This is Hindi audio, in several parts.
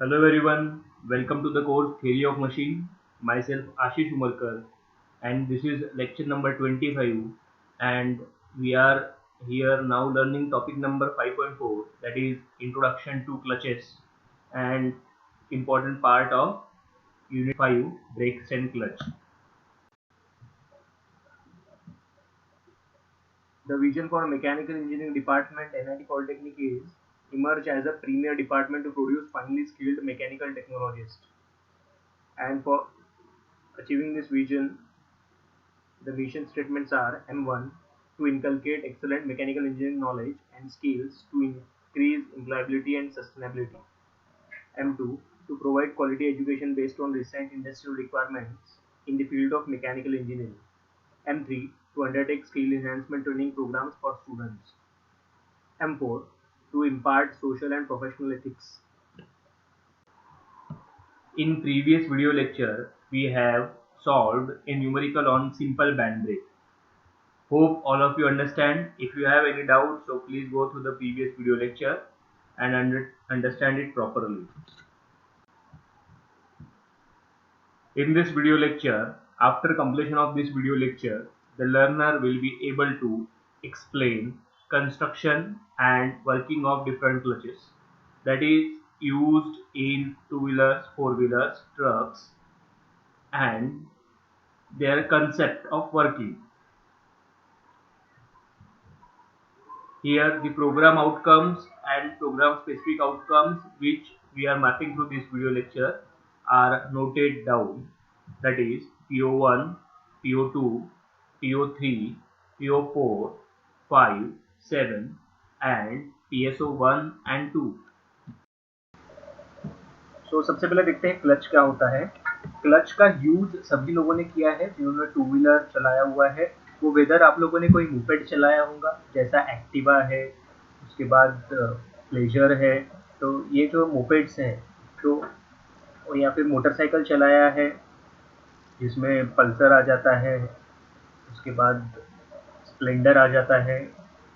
Hello everyone, welcome to the course Theory of Machine. Myself Ashish Umarkar, and this is lecture number 25, and we are here now learning topic number 5.4, that is Introduction to Clutches and important part of Unit 5, Brakes and Clutch. The vision for Mechanical Engineering Department NIT Polytechnic is emerge as a premier department to produce finely skilled mechanical technologists. And for achieving this vision, the mission statements are M1 to inculcate excellent mechanical engineering knowledge and skills to increase employability and sustainability. M2 to provide quality education based on recent industrial requirements in the field of mechanical engineering. M3 to undertake skill enhancement training programs for students. M4 to impart social and professional ethics. In previous video lecture, we have solved a numerical on simple band brake. Hope all of you understand. If you have any doubts, so please go through the previous video lecture and understand it properly. In this video lecture, after completion of this video lecture, the learner will be able to explain construction and working of different clutches that is used in two-wheelers, four-wheelers, trucks, and their concept of working. Here the program outcomes and program specific outcomes which we are mapping through this video lecture are noted down, that is PO1, PO2, PO3, PO4, 5, 7 and PSO1 and 2. सबसे पहले देखते हैं क्लच क्या होता है। क्लच का यूज सभी लोगों ने किया है जिन्होंने टू व्हीलर चलाया हुआ है, वो वेदर आप लोगों ने कोई मोपेड चलाया होगा जैसा एक्टिवा है, उसके बाद प्लेजर है, तो ये जो मोपेड्स हैं तो या फिर मोटरसाइकिल चलाया है जिसमें पल्सर आ जाता है, उसके बाद स्प्लेंडर आ जाता है,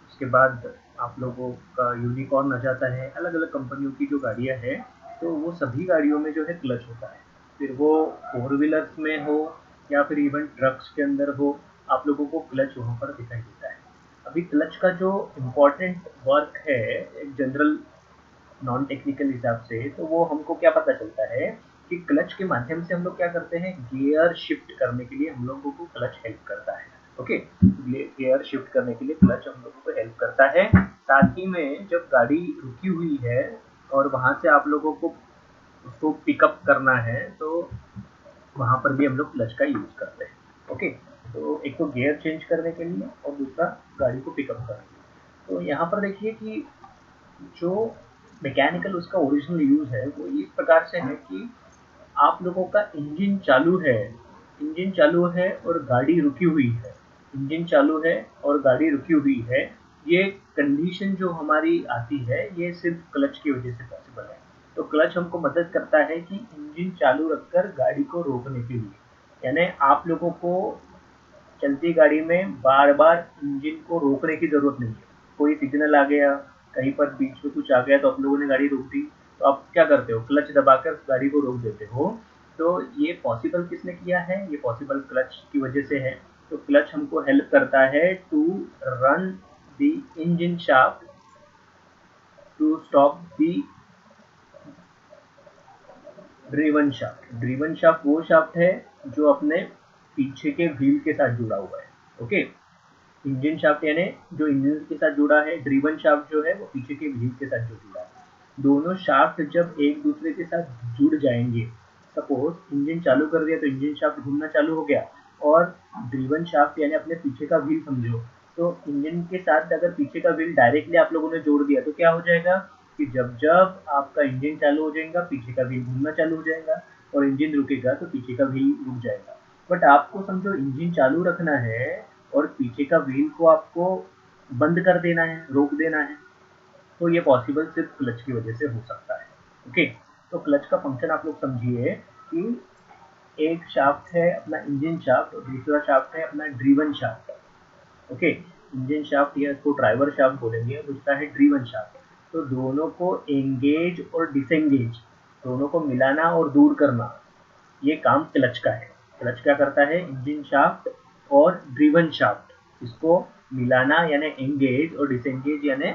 उसके बाद आप लोगों का यूनिकॉर्न आ जाता है। अलग अलग कंपनियों की जो गाड़ियाँ हैं तो वो सभी गाड़ियों में जो है क्लच होता है, फिर वो फोर व्हीलर्स में हो या फिर इवन ट्रक्स के अंदर हो, आप लोगों को क्लच वहाँ पर दिखाई देता है। अभी क्लच का जो इम्पोर्टेंट वर्क है एक जनरल नॉन टेक्निकल हिसाब से, तो वो हमको क्या पता चलता है कि क्लच के माध्यम से हम लोग क्या करते हैं, गियर शिफ्ट करने के लिए हम लोगों को क्लच हेल्प करता है। ओके, गियर शिफ्ट करने के लिए क्लच हम लोगों को हेल्प करता है। साथ ही में जब गाड़ी रुकी हुई है और वहां से आप लोगों को उसको पिकअप करना है तो वहां पर भी हम लोग क्लच का यूज करते हैं। ओके, तो एक तो गियर चेंज करने के लिए और दूसरा गाड़ी को पिकअप करने के लिए। तो यहाँ पर देखिए कि जो मैकेनिकल उसका ओरिजिनल यूज है वो इस प्रकार से है कि आप लोगों का इंजन चालू है, इंजन चालू है और गाड़ी रुकी हुई है, इंजन चालू है और गाड़ी रुकी हुई है, ये कंडीशन जो हमारी आती है ये सिर्फ क्लच की वजह से पॉसिबल है। तो क्लच हमको मदद करता है कि इंजन चालू रखकर गाड़ी को रोकने के लिए, यानी आप लोगों को चलती गाड़ी में बार बार इंजन को रोकने की जरूरत नहीं है। कोई सिग्नल आ गया, कहीं पर बीच में कुछ आ गया तो आप लोगों ने गाड़ी रोक दी, तो आप क्या करते हो, क्लच दबाकर गाड़ी को रोक देते हो। तो ये पॉसिबल किसने किया है, ये पॉसिबल क्लच की वजह से है। तो क्लच हमको हेल्प करता है to run the engine shaft to stop the driven shaft. Driven shaft वो शाफ्ट है जो अपने पीछे के व्हील के साथ जुड़ा हुआ है। ओके, इंजन शाफ्ट यानी जो इंजन के साथ जुड़ा है, ड्रिवन शाफ्ट जो है वो पीछे के व्हील के साथ जो जुड़ा है। दोनों शाफ्ट जब एक दूसरे के साथ जुड़ जाएंगे, सपोज इंजन चालू कर दिया तो इंजन शाफ्ट घूमना चालू हो गया, और ड्रिवन शाफ्ट यानी अपने पीछे का व्हील समझो, तो इंजन के साथ अगर पीछे का व्हील डायरेक्टली आप लोगों ने जोड़ दिया तो क्या हो जाएगा कि जब जब आपका इंजन चालू हो जाएगा पीछे का व्हील घूमना चालू हो जाएगा, और इंजन रुकेगा तो पीछे का व्हील रुक जाएगा। बट आपको समझो इंजन चालू रखना है और पीछे का व्हील को आपको बंद कर देना है, रोक देना है, तो ये पॉसिबल सिर्फ क्लच की वजह से हो सकता है। ओके, तो क्लच का फंक्शन आप लोग समझिए कि एक शाफ्ट है अपना इंजन शाफ्ट और दूसरा शाफ्ट है अपना driven shaft. Okay, engine shaft या इसको ड्राइवर शाफ्ट बोलेंगे और दूसरा है ड्रिवन शाफ्ट। तो दोनों को एंगेज और डिसएंगेज दोनों को मिलाना और दूर करना, ये काम क्लच का है। क्लच क्या करता है, इंजन शाफ्ट और ड्रिवन शाफ्ट इसको मिलाना यानी एंगेज और डिसएंगेज यानी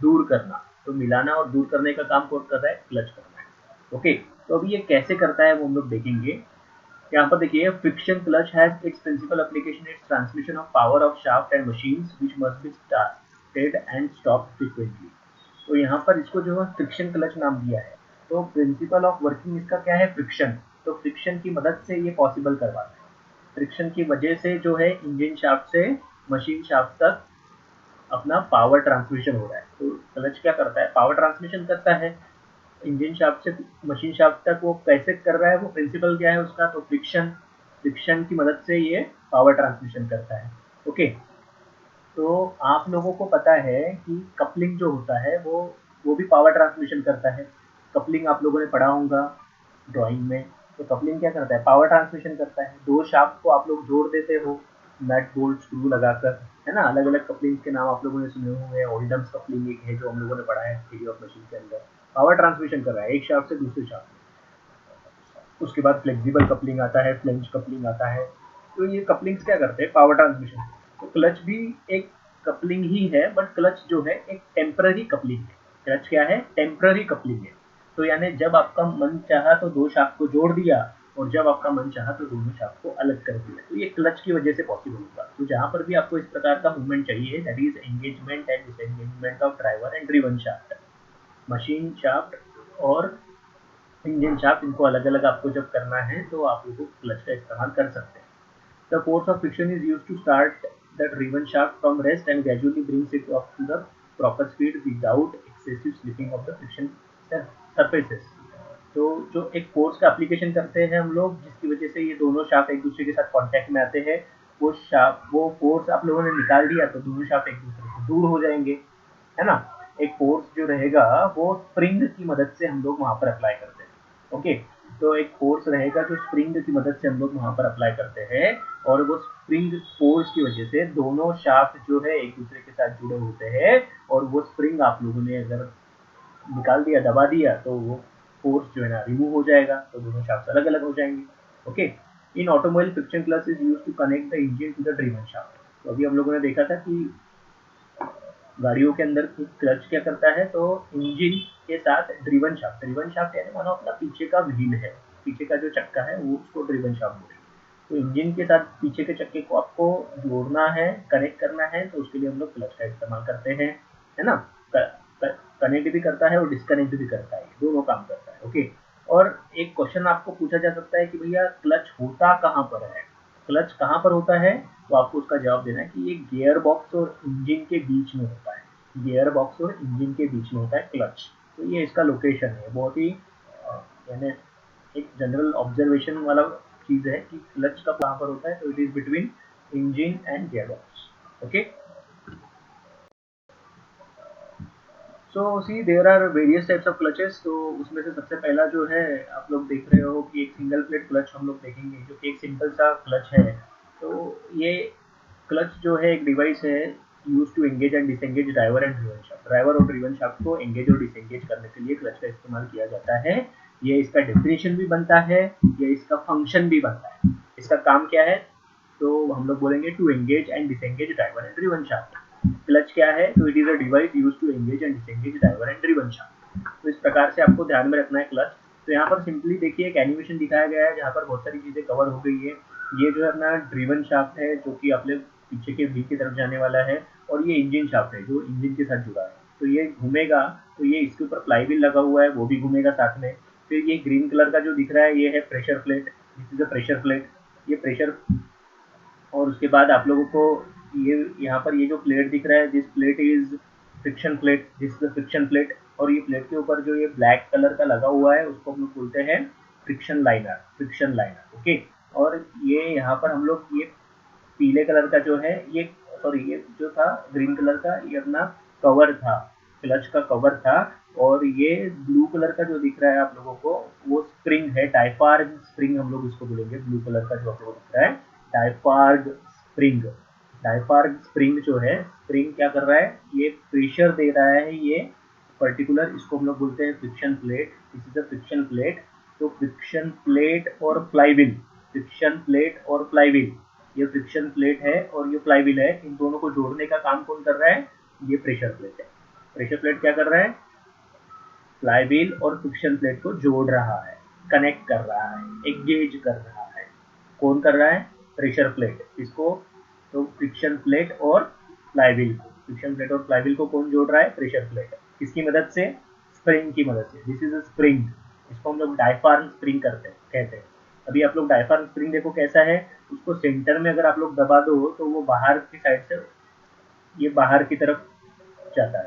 दूर करना। तो मिलाना और दूर करने का काम कौन कर रहा है, क्लच करना है। ओके, तो अभी ये कैसे करता है वो हम लोग देखेंगे। यहाँ पर देखिए, friction clutch has its principle application its transmission of power of shaft and machines which must be started and stop frequently. तो यहाँ पर इसको जो है फ्रिक्शन क्लच नाम दिया है। तो प्रिंसिपल ऑफ वर्किंग इसका क्या है, फ्रिक्शन। तो फ्रिक्शन की मदद से ये पॉसिबल करवाता है। फ्रिक्शन की वजह से जो है इंजन शाफ्ट से मशीन शाफ्ट तक अपना पावर ट्रांसमिशन हो रहा है। तो क्लच क्या करता है, पावर ट्रांसमिशन करता है इंजन शाफ्ट से मशीन शाफ्ट तक। वो कैसे कर रहा है, वो प्रिंसिपल क्या है उसका, तो फ्रिक्शन। फ्रिक्शन की मदद से ये पावर ट्रांसमिशन करता है। ओके, तो आप लोगों को पता है कि कपलिंग जो होता है वो भी पावर ट्रांसमिशन करता है। कपलिंग आप लोगों ने पढ़ा होगा ड्राइंग में। तो कपलिंग क्या करता है, पावर ट्रांसमिशन करता है। दो शाफ्ट को आप लोग जोड़ देते हो नट बोल्ट स्क्रू लगाकर, है ना। अलग अलग कपलिंग के नाम आप लोगों ने सुने होंगे। ओल्डम्स कपलिंग एक है जो हम लोगों ने पढ़ा है थ्योरी ऑफ मशीन के अंदर। पावर ट्रांसमिशन कर रहा है एक शाफ्ट से दूसरे शाफ्ट में। उसके बाद फ्लेक्सिबल कपलिंग आता है, फ्लेंज कपलिंग आता है। तो ये कपलिंग्स क्या करते हैं, पावर ट्रांसमिशन। तो क्लच भी एक कपलिंग ही है, बट क्लच जो है एक टेम्पररी कपलिंग है। क्लच क्या है, टेम्पररी कपलिंग है। तो यानी जब आपका मन चाहा तो दो शाफ्ट को जोड़ दिया, और जब आपका मन चाहा तो दोनों शाफ्ट को अलग कर दिया। तो ये क्लच की वजह से पॉसिबल होगा। तो जहां पर भी आपको इस प्रकार का मूवमेंट चाहिए, that is engagement and disengagement of driver and driven shaft, machine shaft और इंजन शाफ्ट, इनको अलग अलग आपको जब करना है तो आप लोग क्लच का इस्तेमाल कर सकते हैं। The force of friction is used to start the driven shaft from rest and gradually brings it up to the proper speed without excessive slipping of the friction surfaces। तो जो एक फोर्स का एप्लीकेशन करते हैं हम लोग, जिसकी वजह से ये दोनों शाफ्ट एक दूसरे के साथ कांटेक्ट में आते हैं, वो फोर्स आप लोगों ने निकाल दिया तो दोनों शाफ्ट एक दूसरे से दूर हो जाएंगे, है ना। एक फोर्स जो रहेगा वो स्प्रिंग की मदद से हम लोग वहां पर अप्लाई करते हैं। ओके, तो एक फोर्स रहेगा जो स्प्रिंग की मदद से हम लोग वहां पर अप्लाई करते हैं, और वो स्प्रिंग फोर्स की वजह से दोनों शाफ्ट जो है एक दूसरे के साथ जुड़े होते हैं, और वो स्प्रिंग आप लोगों ने अगर निकाल दिया, दबा दिया, तो वो फोर्स जो है ना रिमूव हो जाएगा, तो दोनों शाफ्ट अलग अलग हो जाएंगे। Okay, in automobile friction clutch is use to connect the engine to the driven shaft. तो अभी हम लोगों ने देखा था कि गाड़ियों के अंदर क्लच क्या करता है, तो इंजन के साथ ड्रिवन शाफ्ट, ड्रिवन शाफ्ट यानी मानो अपना पीछे का व्हील है, पीछे का जो चक्का है वो उसको ड्रिवन शाफ्ट बोलेंगे। तो इंजन के साथ पीछे के चक्के को आपको जोड़ना है, कनेक्ट करना है, तो उसके लिए हम लोग क्लच का इस्तेमाल करते हैं, है ना। कनेक्ट भी करता है और डिस्कनेक्ट भी करता है, दोनों काम करता है। ओके, और एक क्वेश्चन आपको पूछा जा सकता है कि भैया क्लच होता कहाँ पर है, क्लच कहाँ पर होता है, तो आपको उसका जवाब देना है कि ये गियर बॉक्स और इंजन के बीच में होता है। गियर बॉक्स और इंजन के बीच में होता है क्लच। तो ये इसका लोकेशन है, बहुत ही यानी एक जनरल ऑब्जर्वेशन वाला चीज है कि क्लच का कहाँ पर होता है, तो it is between engine and gear box. Okay, so see there are various types of clutches. तो उसमें से सबसे पहला जो है आप लोग देख रहे हो कि एक सिंगल प्लेट क्लच हम लोग देखेंगे, जो कि एक सिंपल सा क्लच है। तो ये क्लच जो है एक डिवाइस है use to engage and disengage driver and driven shaft. Driver और ड्रिवन शाफ्ट को एंगेज और डिसएंगेज करने के लिए क्लच का इस्तेमाल किया जाता है। ये इसका डेफिनेशन भी बनता है, ये इसका फंक्शन भी बनता है। इसका काम क्या है, तो हम लोग बोलेंगे to engage and disengage driver and driven shaft. Clutch क्या है, तो it is a device use to engage and disengage driver and driven shaft. तो इस प्रकार से आपको ध्यान में रखना है क्लच। तो यहाँ पर सिंपली देखिए एक एनिमेशन दिखाया गया है जहाँ पर बहुत सारी चीजें कवर हो गई है। ये जो है अपना ड्रिवन शाफ्ट है जो कि अपने पीछे के व्हील की तरफ जाने वाला है, और ये इंजन शाफ्ट है जो इंजन के साथ जुड़ा है। तो ये घूमेगा, तो ये इसके ऊपर फ्लाई व्हील लगा हुआ है, वो भी घूमेगा साथ में। फिर ये ग्रीन कलर का जो दिख रहा है ये है pressure plate, this is a pressure plate, ये प्रेशर। और उसके बाद आप लोगों को ये यहाँ पर ये जो प्लेट दिख रहा है, this plate is friction plate, this is friction plate. और ये प्लेट के ऊपर जो ये ब्लैक कलर का लगा हुआ है उसको हम लोग बोलते हैं friction liner, friction liner. Okay, और ये यहाँ पर हम लोग ये पीले कलर का जो है ये, सॉरी ये जो था ग्रीन कलर का, ये अपना कवर था, क्लच का कवर था। और ये ब्लू कलर का जो दिख रहा है आप लोगों को, वो स्प्रिंग है, डायफार्ग स्प्रिंग हम लोग इसको बोलेंगे। ब्लू कलर का जो आप लोगों को दिख रहा है डायफार्ग स्प्रिंग। डायफार्ग स्प्रिंग जो है, स्प्रिंग क्या कर रहा है, ये प्रेशर दे रहा है, ये पर्टिकुलर, इसको हम लोग बोलते हैं friction plate. This is a friction plate. तो फ्रिक्शन प्लेट और फ्लाईव्हील, फ्रिक्शन प्लेट और फ्लाईव्हील, ये फ्रिक्शन प्लेट है और ये फ्लाईव्हील है, इन दोनों को जोड़ने का काम कौन कर रहा है? ये प्रेशर प्लेट है। प्रेशर प्लेट क्या कर रहा है? फ्लाईव्हील और फ्रिक्शन प्लेट को जोड़ रहा है, कनेक्ट कर रहा है, एंगेज कर रहा है। कौन कर रहा है? Pressure plate. इसको तो फ्रिक्शन प्लेट और फ्लाईव्हील को, फ्रिक्शन प्लेट और फ्लाईव्हील को कौन जोड़ रहा है? Pressure plate. किसकी मदद से? स्प्रिंग की मदद से। This is a spring. इसको हम लोग डायफ्राम स्प्रिंग कहते हैं। अभी आप लोग डायफ्राम स्प्रिंग देखो कैसा है, उसको सेंटर में अगर आप लोग दबा दो तो वो बाहर की साइड से ये बाहर की तरफ जाता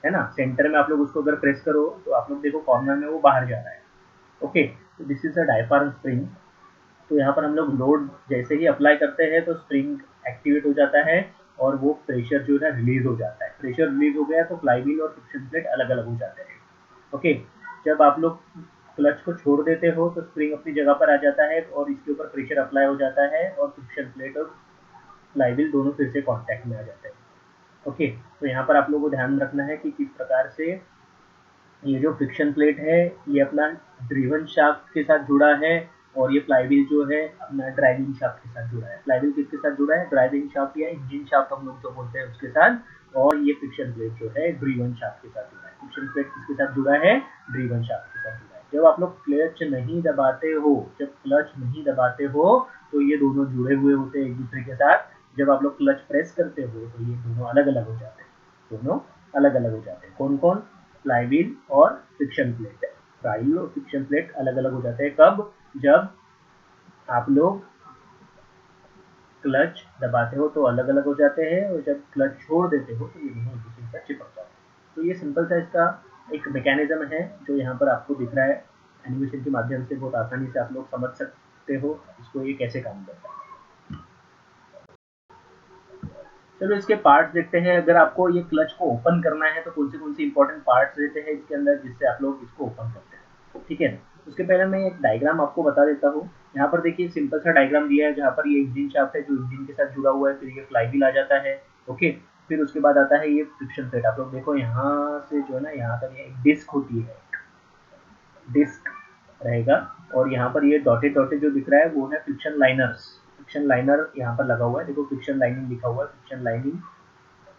है ना। सेंटर में आप लोग उसको अगर प्रेस करो तो आप लोग देखो कॉर्नर में वो बाहर जा रहा है। ओके, तो this is a diaphragm spring. तो यहाँ पर हम लोग लोड जैसे ही अप्लाई करते हैं तो स्प्रिंग एक्टिवेट हो जाता है और वो प्रेशर जो है रिलीज हो जाता है। प्रेशर रिलीज हो गया तो फ्लाईव्हील और फ्रिक्शन प्लेट अलग अलग हो जाते हैं। ओके, जब आप लोग क्लच को छोड़ देते हो तो स्प्रिंग अपनी जगह पर आ जाता है और इसके ऊपर प्रेशर अप्लाई हो जाता है और फ्रिक्शन प्लेट और फ्लाईव्हील दोनों फिर से कॉन्टैक्ट में आ जाते हैं। ओके, तो यहाँ पर आप लोगों को ध्यान रखना है कि किस प्रकार से ये जो फ्रिक्शन प्लेट है ये अपना ड्रिवन शाफ्ट के साथ जुड़ा है और ये फ्लाईव्हील जो है अपना ड्राइविंग शाफ्ट के साथ जुड़ा है। फ्लाईव्हील किसके साथ जुड़ा है? ड्राइविंग शाफ्ट या इंजन शाफ्ट हम लोग जो बोलते हैं उसके साथ। और ये फ्रिक्शन प्लेट जो है ड्रिवन शाफ्ट के साथ जुड़ा है। फ्रिक्शन प्लेट किसके साथ जुड़ा है? ड्रिवन शाफ्ट के साथ जुड़ा है। जब आप लोग क्लच नहीं दबाते हो, जब क्लच नहीं दबाते हो तो ये दोनों जुड़े हुए होते हैं एक दूसरे के साथ। जब आप लोग क्लच प्रेस करते हो तो ये दोनों अलग अलग हो जाते हैं। दोनों अलग अलग हो जाते हैं। कौन कौन? फ्लाईव्हील और फ्रिक्शन प्लेट। फ्लाईव्हील और फ्रिक्शन प्लेट अलग अलग हो जाते हैं कब? जब आप लोग क्लच दबाते हो तो अलग अलग हो जाते हैं और जब क्लच छोड़ देते हो तो ये दोनों एक दूसरे के साथ चिपक जाते हैं। तो ये सिंपल सा इसका एक मैकेनिज्म है जो यहाँ पर आपको दिख रहा है। एनिमेशन के माध्यम से बहुत आसानी से आप लोग समझ सकते हो इसको, ये कैसे काम करता है। चलो इसके पार्ट्स देखते हैं। अगर आपको ये क्लच को ओपन करना है तो कौन से इंपॉर्टेंट पार्ट्स रहते हैं इसके अंदर जिससे आप लोग इसको ओपन करते हैं, ठीक है ना। उसके पहले मैं एक डायग्राम आपको बता देता हूँ। यहाँ पर देखिए सिंपल सा डायग्राम दिया है जहाँ पर ये इंजन शाफ्ट है जो इंजन के साथ जुड़ा हुआ है, फिर ये फ्लाईव्हील आ जाता है। ओके, फिर उसके बाद आता है ये फ्रिक्शन प्लेट। आप लोग देखो यहाँ से जो है ना, यहाँ तक ये एक डिस्क होती है, डिस्क रहेगा और यहाँ पर ये डॉटेड डॉटेड जो दिख रहा है वो है फ्रिक्शन लाइनर्स। फ्रिक्शन लाइनर यहाँ पर लगा हुआ है, देखो फ्रिक्शन लाइनिंग लिखा हुआ है, फ्रिक्शन लाइनिंग,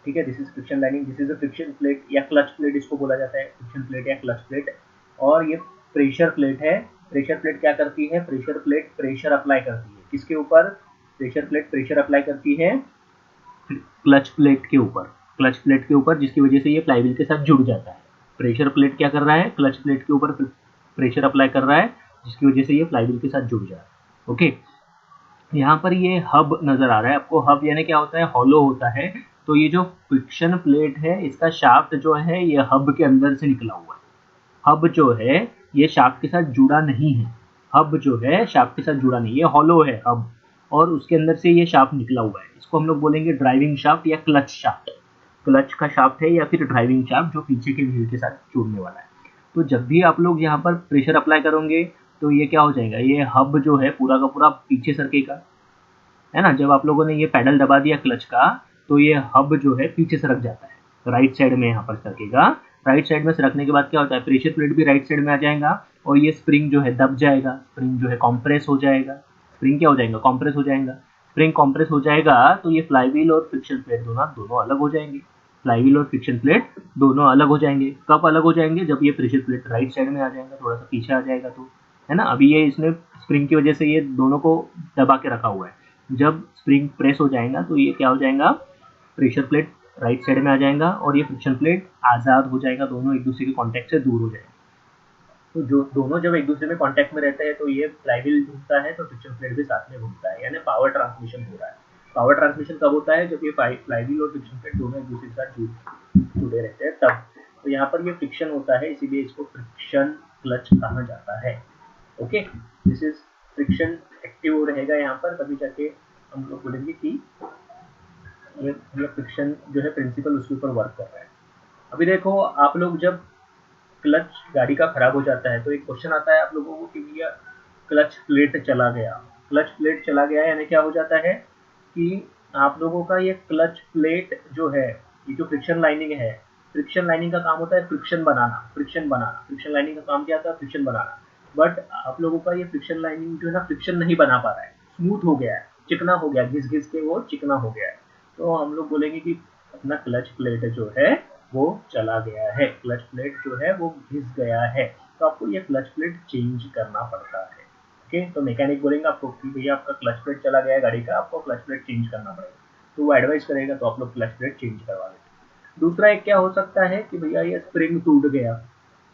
ठीक है। This is friction lining. This is a friction plate या क्लच प्लेट इसको बोला जाता है, फ्रिक्शन प्लेट या क्लच प्लेट। और ये प्रेशर प्लेट है। प्रेशर प्लेट क्या करती है? प्रेशर प्लेट प्रेशर अप्लाई करती है। किसके ऊपर? प्रेशर प्लेट प्रेशर अप्लाई करती है क्लच प्लेट के ऊपर। क्लच प्लेट के ऊपर, जिसकी वजह से ये फ्लाईव्हील के साथ जुड़ जाता है। प्रेशर प्लेट क्या कर रहा है? क्लच प्लेट के ऊपर प्रेशर अप्लाई कर रहा है जिसकी वजह से ये फ्लाईव्हील के साथ जुड़ जाए। ओके, यहाँ पर ये हब नजर आ रहा है आपको। हब यानी क्या होता है? हॉलो होता है। तो ये जो फ्रिक्शन प्लेट है इसका शाफ्ट जो है ये हब के अंदर से निकला हुआ है। हब जो है ये शाफ्ट के साथ जुड़ा नहीं है। हब जो है शाफ्ट के साथ जुड़ा नहीं, ये हॉलो है हब, और उसके अंदर से ये शाफ्ट निकला हुआ है। इसको हम लोग बोलेंगे ड्राइविंग शाफ्ट या क्लच शाफ्ट। क्लच का शाफ्ट है या फिर ड्राइविंग शाफ्ट जो पीछे के व्हील के साथ जुड़ने वाला है। तो जब भी आप लोग यहाँ पर प्रेशर अप्लाई करोगे तो ये क्या हो जाएगा? ये हब जो है पूरा का पूरा पीछे सरकेगा, है ना। जब आप लोगों ने ये पैडल दबा दिया क्लच का तो ये हब जो है पीछे सरक जाता है, राइट साइड में यहाँ पर सरकेगा। राइट साइड में सरकने के बाद क्या होता है? प्रेशर प्लेट भी राइट साइड में आ जाएगा और ये स्प्रिंग जो है दब जाएगा, स्प्रिंग जो है कॉम्प्रेस हो जाएगा। स्प्रिंग क्या हो जाएगा? कॉम्प्रेस हो जाएगा। स्प्रिंग कॉम्प्रेस हो जाएगा तो ये फ्लाईव्हील और फ्रिक्शन प्लेट दोनों अलग हो जाएंगे। फ्लाईव्हील और फ्रिक्शन प्लेट दोनों अलग हो जाएंगे। कब अलग हो जाएंगे? जब ये प्रेशर प्लेट राइट साइड में आ जाएगा, थोड़ा सा पीछे आ जाएगा तो, है ना। अभी ये इसने स्प्रिंग की वजह से ये दोनों को दबा के रखा हुआ है। जब स्प्रिंग प्रेस हो जाएगा तो ये क्या हो जाएगा? प्रेशर प्लेट राइट साइड में आ जाएगा और ये फ्रिक्शन प्लेट आज़ाद हो जाएगा, दोनों एक दूसरे के कांटेक्ट से दूर हो जाएंगे। तो जो दोनों जब एक दूसरे में कांटेक्ट में रहते हैं तो ये फ्लाईव्हील घूमता है तो फ्रिक्शन प्लेट भी साथ में घूमता है, यानी पावर ट्रांसमिशन हो रहा है। पावर ट्रांसमिशन कब होता है? जब ये फ्लाईव्हील और फ्रिक्शन प्लेट दोनों एक दूसरे के साथ जुड़े रहते हैं तब। तो यहाँ पर ये फ्रिक्शन होता है, इसीलिए इसको फ्रिक्शन क्लच कहा जाता है। Okay, this is friction active रहेगा यहाँ पर, तभी जाके हम लोग बोलेंगे कि ये फ्रिक्शन जो है प्रिंसिपल उसके ऊपर वर्क कर रहा है। अभी देखो आप लोग जब क्लच गाड़ी का खराब हो जाता है तो एक क्वेश्चन आता है आप लोगों को कि भैया क्लच प्लेट चला गया। क्लच प्लेट चला गया यानी क्या हो जाता है कि आप लोगों का ये क्लच प्लेट जो है, ये जो फ्रिक्शन लाइनिंग है फ्रिक्शन लाइनिंग का काम होता है फ्रिक्शन बनाना, फ्रिक्शन लाइनिंग का काम क्या होता है, फ्रिक्शन बनाना। बट आप लोगों का ये फ्रिक्शन लाइनिंग जो है ना फ्रिक्शन नहीं बना पा रहा है, स्मूथ हो गया है, चिकना हो गया, घिस घिस के वो चिकना हो गया है। तो हम लोग बोलेंगे कि अपना क्लच प्लेट जो है वो चला गया है, क्लच प्लेट जो है वो घिस गया है। तो आपको ये क्लच प्लेट चेंज करना पड़ता है। ओके, तो मैकेनिक बोलेंगे आपको कि भैया आपका क्लच प्लेट चला गया है गाड़ी का, आपको क्लच प्लेट चेंज करना पड़ेगा। तो वो एडवाइस करेगा, तो आप लोग क्लच प्लेट चेंज करवा लेते। दूसरा एक क्या हो सकता है कि भैया ये स्प्रिंग टूट गया,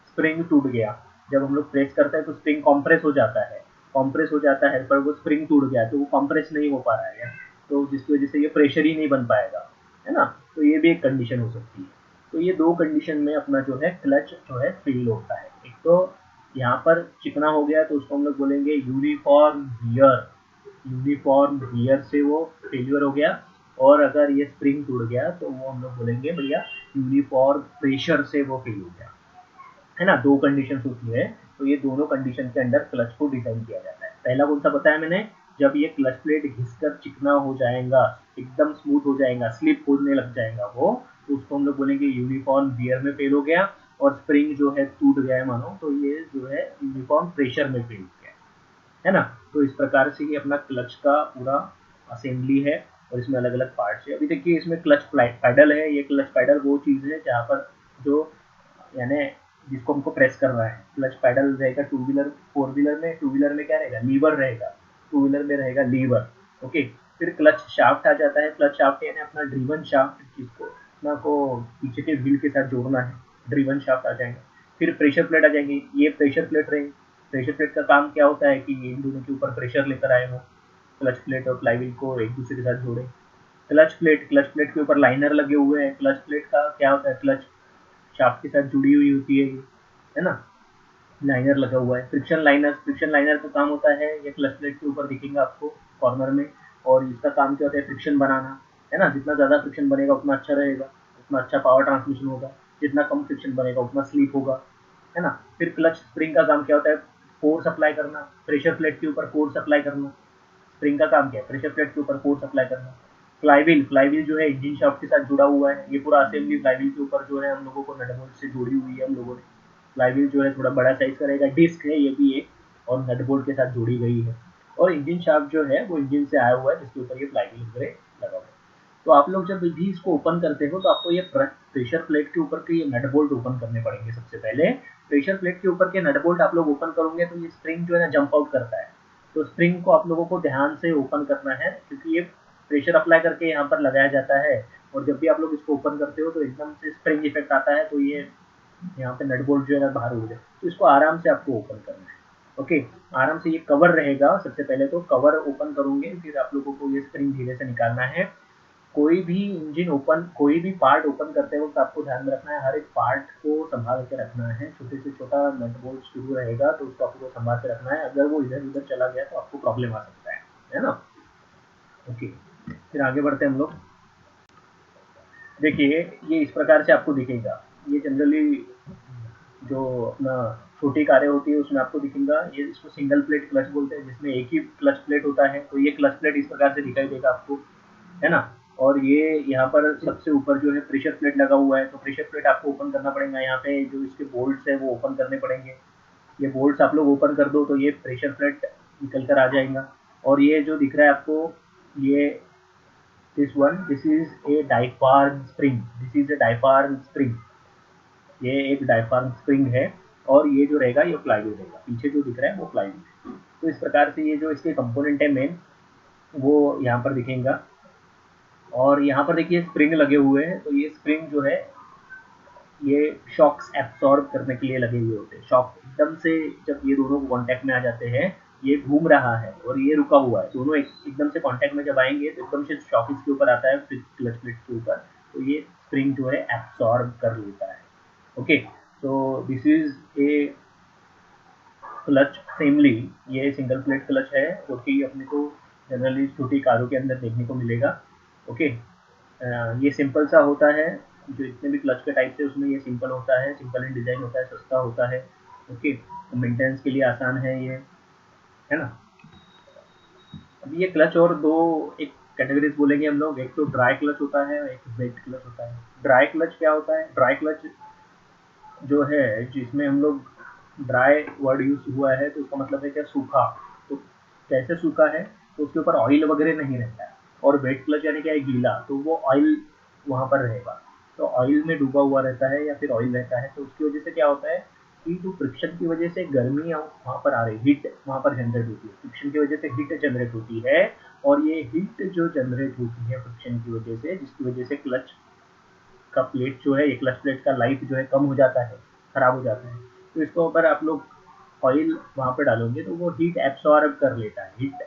स्प्रिंग टूट गया। जब हम लोग प्रेस करते हैं तो स्प्रिंग कॉम्प्रेस हो जाता है, कॉम्प्रेस हो जाता है, पर वो स्प्रिंग टूट गया तो वो कॉम्प्रेस नहीं हो पा रहा है, तो जिसकी वजह से ये प्रेशर ही नहीं बन पाएगा, है ना। तो ये भी एक कंडीशन हो सकती है। तो ये दो कंडीशन में अपना जो है क्लच जो है फेल होता है। एक तो यहाँ पर चिकना हो गया तो उसको हम लोग बोलेंगे यूनिफॉर्म वियर, यूनिफॉर्म वियर से वो फेलियर हो गया। और अगर ये स्प्रिंग टूट गया तो वो हम लोग बोलेंगे भैया यूनिफॉर्म प्रेशर से वो फेल हो गया, है ना। दो कंडीशन होती है, तो ये दोनों कंडीशन के अंदर क्लच को डिजाइन किया जाता है। पहला कौन सा बताया मैंने, जब ये क्लच प्लेट घिसकर चिकना हो जाएगा, एकदम स्मूथ हो जाएगा, स्लिप होने लग जाएगा वो, तो उसको हम लोग बोलेंगे यूनिफॉर्म वियर में फेल हो गया। और स्प्रिंग जो है टूट गया है मानो, तो ये जो है यूनिफॉर्म प्रेशर में फेल हो गया, है ना। तो इस प्रकार से ये अपना क्लच का पूरा असेंबली है, और इसमें अलग अलग पार्ट्स है। अभी देखिए इसमें क्लच पैडल है, ये क्लच पैडल वो चीज़ है जहाँ पर जो यानी जिसको हमको प्रेस करना है। क्लच पैडल रहेगा टू व्हीलर, फोर व्हीलर में, टू व्हीलर में क्या रहेगा, लीवर रहेगा, टू व्हीलर में रहेगा लीवर। ओके, फिर क्लच शाफ्ट आ जाता है। क्लच शाफ्ट यानी अपना ड्रिवन शाफ्ट, जिसको अपना को पीछे के व्हील के साथ जोड़ना है, ड्रिवन शाफ्ट आ जाएंगे। फिर प्रेशर प्लेट आ जाएंगी, ये प्रेशर प्लेट रहेगी। प्रेशर प्लेट का काम क्या होता है कि इन दोनों के ऊपर प्रेशर लेकर आए वो, क्लच प्लेट और फ्लाईव्हील को एक दूसरे के साथ जोड़े। क्लच प्लेट के ऊपर लाइनर लगे हुए हैं। क्लच प्लेट का क्या होता है, क्लच शाफ्ट के साथ जुड़ी हुई होती है ये, है ना। लाइनर लगा हुआ है। फ्रिक्शन लाइनर का काम होता है, ये क्लच प्लेट के ऊपर दिखेगा आपको कॉर्नर में। और इसका काम क्या होता है, फ्रिक्शन बनाना, है ना। जितना ज़्यादा फ्रिक्शन बनेगा उतना अच्छा रहेगा, उतना अच्छा पावर ट्रांसमिशन होगा। जितना कम फ्रिक्शन बनेगा उतना स्लीप होगा, है ना। फिर क्लच स्प्रिंग का काम क्या होता है, फोर्स अप्लाई करना, प्रेशर प्लेट के ऊपर फोर्स अप्लाई करना। स्प्रिंग का काम क्या है, प्रेशर प्लेट के ऊपर फोर्स अप्लाई करना। फ्लाईव्हील जो है इंजन शाफ्ट के साथ जुड़ा हुआ है, ये पूरा असेंबली फ्लाईव्हील के ऊपर जो है हम लोगों को नट बोल्ट से जोड़ी हुई है हम लोगों ने। फ्लाईव्हील जो है थोड़ा बड़ा साइज का रहेगा, डिस्क है ये भी एक, और नट बोल्ट के साथ जोड़ी गई है। और इंजन शाफ्ट जो है वो इंजन से आया हुआ है, जिसके ऊपर ये फ्लाईव्हील वगैरह लगा हुआ है। तो आप लोग जब भी इसको ओपन करते हो तो आपको ये प्रेशर प्लेट के ऊपर के ये नट बोल्ट ओपन करने पड़ेंगे। सबसे पहले प्रेशर प्लेट के ऊपर के नट बोल्ट आप लोग ओपन करोगे तो ये स्प्रिंग जो है ना जंप आउट करता है। तो स्प्रिंग को आप लोगों को ध्यान से ओपन करना है, क्योंकि ये प्रेशर अप्लाई करके यहाँ पर लगाया जाता है। और जब भी आप लोग इसको ओपन करते हो तो एकदम से स्प्रिंग इफेक्ट आता है, तो ये यहाँ पे नट बोल्ट जो है ना बाहर उड़ जाए। तो इसको आराम से आपको ओपन करना है। ओके, आराम से। ये कवर रहेगा, सबसे पहले तो कवर ओपन करोगे, फिर आप लोगों को ये स्प्रिंग धीरे से निकालना है। कोई भी इंजन ओपन, कोई भी पार्ट ओपन करते वक्त आपको ध्यान में रखना है, हर एक पार्ट को संभाल के रखना है। छोटे से छोटा नट बोल्ट शुरू रहेगा तो उसको आपको संभाल के रखना है, अगर वो इधर उधर चला गया तो आपको प्रॉब्लम आ सकता है ना। ओके, फिर आगे बढ़ते हैं हम लोग। देखिए ये इस प्रकार से आपको दिखेगा। ये जनरली जो अपना छोटी कारें होती है उसमें आपको दिखेगा। ये इसको सिंगल प्लेट क्लच बोलते हैं, जिसमें एक ही क्लच प्लेट होता है। तो ये क्लच प्लेट इस प्रकार से दिखाई देगा आपको, है ना। और ये यहाँ पर सबसे ऊपर जो है प्रेशर प्लेट लगा हुआ है, तो प्रेशर प्लेट आपको ओपन करना पड़ेगा। यहाँ पे जो इसके बोल्ट्स है वो ओपन करने पड़ेंगे। ये बोल्ट्स आप लोग ओपन कर दो तो ये प्रेशर प्लेट निकल कर आ जाएगा। और ये जो दिख रहा है आपको, ये this is a diaphragm spring, this is a diaphragm spring, ये एक डायफ्राम स्प्रिंग है। और ये जो रहेगा ये प्लाईवुड रहेगा, पीछे जो दिख रहा है वो प्लाईवुड है। तो इस प्रकार से ये जो इसके कंपोनेंट है मेन, वो यहाँ पर दिखेगा। और यहाँ पर देखिए स्प्रिंग लगे हुए हैं, तो ये स्प्रिंग जो है ये शॉक्स एब्सॉर्ब करने के लिए लगे हुए होते हैं। शॉक एकदम से जब ये दोनों कांटेक्ट में आ जाते हैं, ये घूम रहा है और ये रुका हुआ है, दोनों एकदम से कांटेक्ट में जब आएंगे तो एकदम से शॉक इसके ऊपर आता है, फिर क्लच प्लेट के ऊपर, तो ये स्प्रिंग जो है एब्सॉर्ब कर लेता है। ओके, तो this is a clutch assembly. ये सिंगल प्लेट क्लच है, जो कि अपने को जनरली छोटी कारों के अंदर देखने को मिलेगा। ओके, ये सिंपल सा होता है, जो जितने भी क्लच के टाइप से उसमें ये सिंपल होता है, सिंपल इन डिज़ाइन होता है, सस्ता होता है। ओके, तो मेंटेनेंस के लिए आसान है ये, है ना। अब ये क्लच और दो एक कैटेगरीज बोलेंगे हम लोग। एक तो ड्राई क्लच होता है, एक वेट क्लच होता है। ड्राई क्लच क्या होता है? ड्राई क्लच जो है, जिसमें हम लोग ड्राई वर्ड यूज हुआ है तो उसका मतलब है क्या? सूखा। तो कैसे सूखा है? तो उसके ऊपर ऑयल वगैरह नहीं रहता है। और वेट क्लच यानी क्या है? गीला, तो वो ऑयल वहाँ पर रहेगा। तो ऑयल में डूबा हुआ रहता है या फिर ऑयल रहता है, तो उसकी वजह से क्या होता है कि जो फ्रिक्शन की वजह से गर्मी वहाँ पर आ रही, हीट वहाँ पर जनरेट होती है, फ्रिक्शन की वजह से हीट जनरेट होती है। और ये हीट जो जनरेट होती है फ्रिक्शन की वजह से, जिसकी वजह से क्लच का प्लेट जो है, ये क्लच प्लेट का लाइफ जो है कम हो जाता है, खराब हो जाता है। तो इसके ऊपर आप लोग ऑयल वहाँ पे डालोगे तो वो हीट एब्सॉर्ब कर लेता है, हीट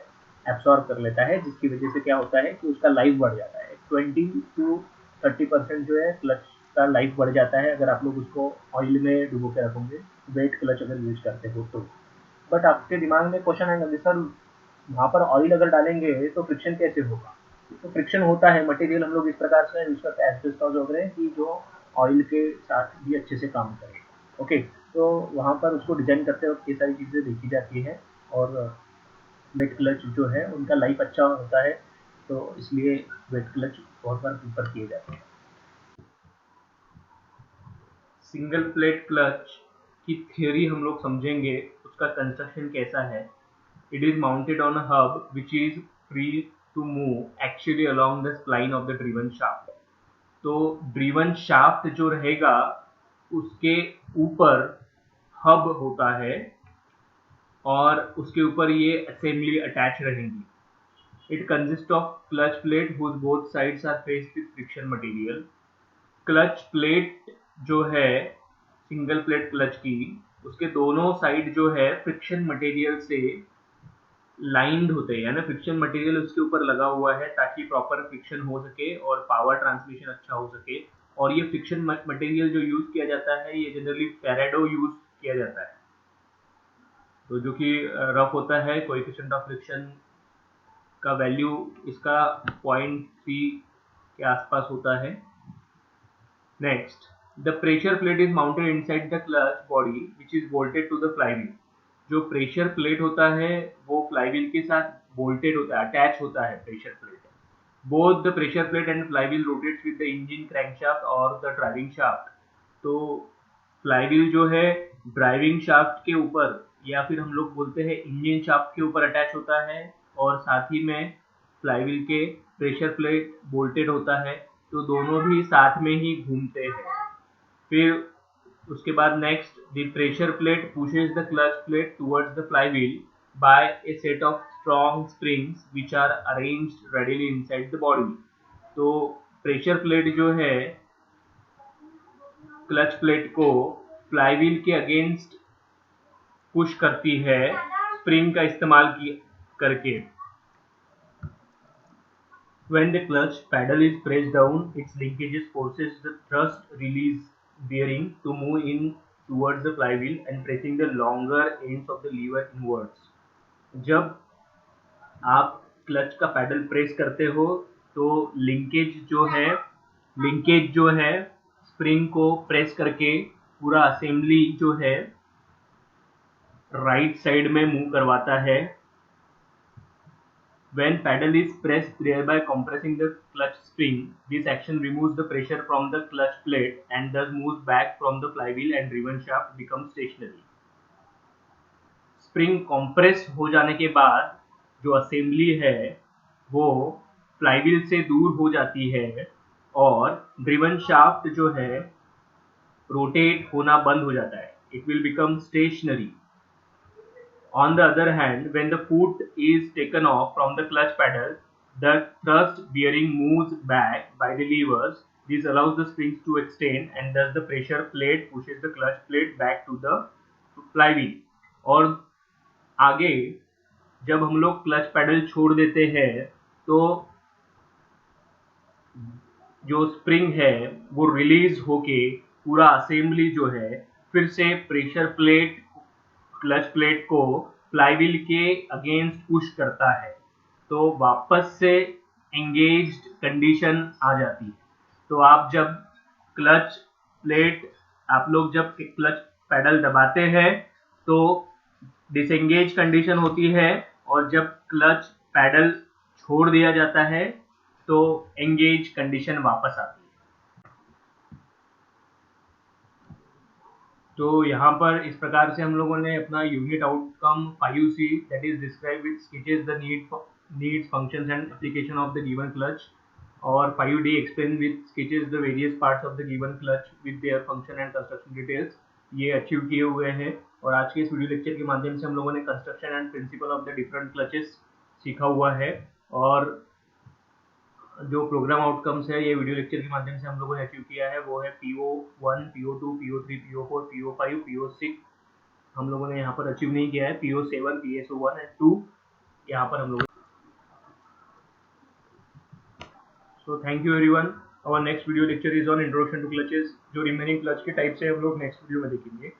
एब्सॉर्ब कर लेता है, जिसकी वजह से क्या होता है कि उसका लाइफ बढ़ जाता है। 20 to 30% जो है क्लच का लाइफ बढ़ जाता है, अगर आप लोग उसको ऑयल में डुबो के रखोगे, वेट क्लच अगर यूज करते हो तो। बट आपके दिमाग में क्वेश्चन आएगा कि सर वहाँ पर ऑयल अगर डालेंगे तो फ्रिक्शन कैसे होगा? तो फ्रिक्शन होता है, मटेरियल हम लोग इस प्रकार से यूज करते हैं एस्बेस्टॉस वगैरह कि जो ऑयल के साथ भी अच्छे से काम करे। ओके, तो वहाँ पर उसको डिजाइन करते वक्त ये सारी चीज़ें देखी जाती है। और वेट क्लच जो है उनका लाइफ अच्छा होता है, तो इसलिए वेट क्लच बहुत बार प्रीफर किए जाते हैं। सिंगल प्लेट क्लच की थ्योरी हम लोग समझेंगे, उसका कंस्ट्रक्शन कैसा है। It is mounted on a hub which is free to move actually along the spline of the driven shaft. तो ड्रिवन शाफ्ट जो रहेगा उसके ऊपर हब होता है और उसके ऊपर ये असेंबली अटैच रहेंगी। It consist of clutch plate whose both sides are faced with friction material. Clutch plate जो है सिंगल प्लेट क्लच की, उसके दोनों साइड जो है फ्रिक्शन मटेरियल से लाइंड होते हैं, यानी फ्रिक्शन मटेरियल उसके ऊपर लगा हुआ है ताकि प्रॉपर फ्रिक्शन हो सके और पावर ट्रांसमिशन अच्छा हो सके। और ये फ्रिक्शन मटेरियल जो यूज किया जाता है, ये जनरली फेराडो यूज किया जाता है, तो जो कि रफ होता है। कोएफिशिएंट ऑफ फ्रिक्शन का वैल्यू इसका 0.3 के आसपास होता है। Next, the pressure plate is mounted inside the clutch body which is bolted to the flywheel. जो प्रेशर प्लेट होता है वो फ्लाईव्हील के साथ बोल्टेड होता है, अटैच होता है pressure plate. Both the pressure plate and flywheel rotates with the engine crankshaft और द ड्राइविंग शाफ्ट। तो फ्लाईव्हील जो है ड्राइविंग शाफ्ट के ऊपर या फिर हम लोग बोलते हैं इंजन शाफ्ट के ऊपर अटैच होता है, और साथ ही में फ्लाईव्हील के प्रेशर प्लेट बोल्टेड होता है, तो दोनों भी साथ में ही घूमते हैं। फिर उसके बाद next, the pressure plate pushes the clutch plate towards the flywheel by a set of strong springs which are arranged radially inside the body. तो प्रेशर प्लेट जो है क्लच प्लेट को फ्लाईव्हील के अगेंस्ट पुश करती है स्प्रिंग का इस्तेमाल करके। When the clutch pedal is pressed down, its linkages forces the thrust release bearing to move in towards the flywheel and pressing the longer ends of the lever inwards. जब आप क्लच का पैडल प्रेस करते हो तो लिंकेज जो है स्प्रिंग को प्रेस करके पूरा असेंबली जो है राइट साइड में मूव करवाता है। When paddle is pressed, thereby compressing the clutch spring, this action removes the pressure from the clutch plate and thus moves back from the flywheel and driven shaft becomes stationary. Spring compress हो जाने के बाद जो असेंबली है वो फ्लाईव्हील से दूर हो जाती है और ड्रिवन शाफ्ट जो है रोटेट होना बंद हो जाता है। It will become stationary. On the other hand, when the foot is taken off from the clutch pedal, the thrust bearing moves back by the levers. This allows the springs to extend and thus the pressure plate pushes the clutch plate back to the flywheel. और आगे जब हम लोग क्लच पैडल छोड़ देते हैं तो जो स्प्रिंग है वो रिलीज होके पूरा असेंबली जो है फिर से प्रेशर प्लेट क्लच प्लेट को फ्लाईव्हील के अगेंस्ट पुश करता है, तो वापस से एंगेज्ड कंडीशन आ जाती है। तो आप जब क्लच प्लेट आप लोग जब क्लच पैडल दबाते हैं तो डिसएंगेज कंडीशन होती है, और जब क्लच पैडल छोड़ दिया जाता है तो एंगेज कंडीशन वापस आती है। तो यहाँ पर इस प्रकार से हम लोगों ने अपना unit outcome 5C that is describe with sketches the needs functions and application of the given clutch, और 5D explain with sketches the various parts of the given clutch with their function and construction details, ये अचीव किए हुए हैं। और आज के इस वीडियो लेक्चर के माध्यम से हम लोगों ने construction and principle of the different clutches सीखा हुआ है, और जो प्रोग्राम आउटकम्स है ये वीडियो लेक्चर के माध्यम से हम लोगों ने अचीव किया है वो है PO1, PO2, PO3, PO4, PO5, PO6 हम लोगों ने यहाँ पर अचीव नहीं किया है। PO7, PSO1 एंड 2 यहाँ पर हम लोग। So thank you everyone. Our next video lecture is on introduction to clutches, जो रिमेनिंग क्लच के टाइप से हम लोग नेक्स्ट वीडियो में देखेंगे।